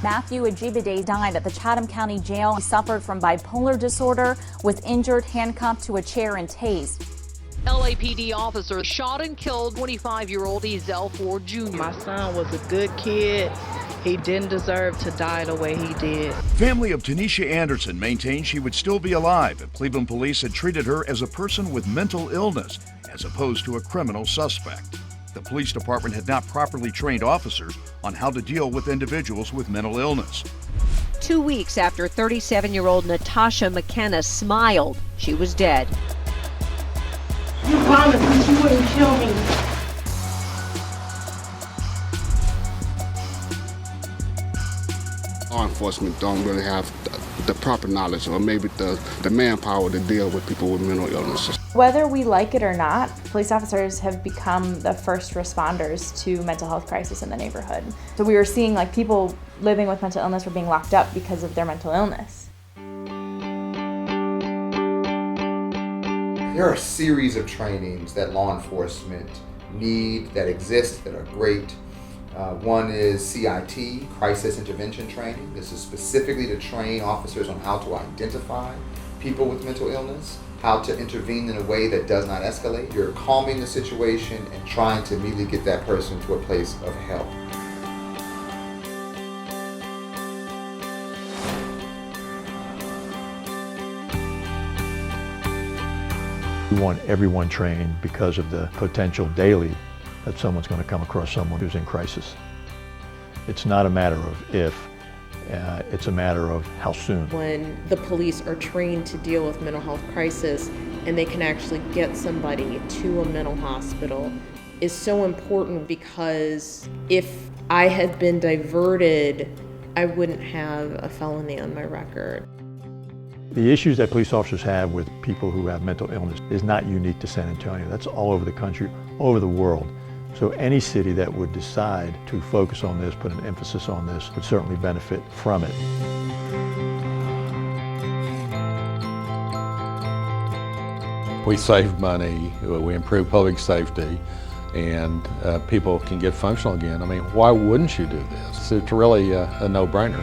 Matthew Ajibade died at the Chatham County Jail. He suffered from bipolar disorder, was injured, handcuffed to a chair and tased. LAPD officer shot and killed 25-year-old Ezel Ford Jr. My son was a good kid. He didn't deserve to die the way he did. Family of Tanisha Anderson maintained she would still be alive if Cleveland police had treated her as a person with mental illness as opposed to a criminal suspect. The police department had not properly trained officers on how to deal with individuals with mental illness. 2 weeks after 37-year-old Natasha McKenna smiled, she was dead. You promised that you wouldn't kill me. Law enforcement don't really have the proper knowledge or maybe the manpower to deal with people with mental illnesses. Whether we like it or not, police officers have become the first responders to mental health crisis in the neighborhood. So we were seeing people living with mental illness were being locked up because of their mental illness. There are a series of trainings that law enforcement need, that exist, that are great. One is CIT, Crisis Intervention Training. This is specifically to train officers on how to identify people with mental illness, how to intervene in a way that does not escalate. You're calming the situation and trying to immediately get that person to a place of help. We want everyone trained because of the potential daily that someone's going to come across someone who's in crisis. It's not a matter of if, it's a matter of how soon. When the police are trained to deal with mental health crisis and they can actually get somebody to a mental hospital is so important, because if I had been diverted, I wouldn't have a felony on my record. The issues that police officers have with people who have mental illness is not unique to San Antonio. That's all over the country, all over the world. So any city that would decide to focus on this, put an emphasis on this, would certainly benefit from it. We save money, we improve public safety, and people can get functional again. I mean, why wouldn't you do this? It's really a no-brainer.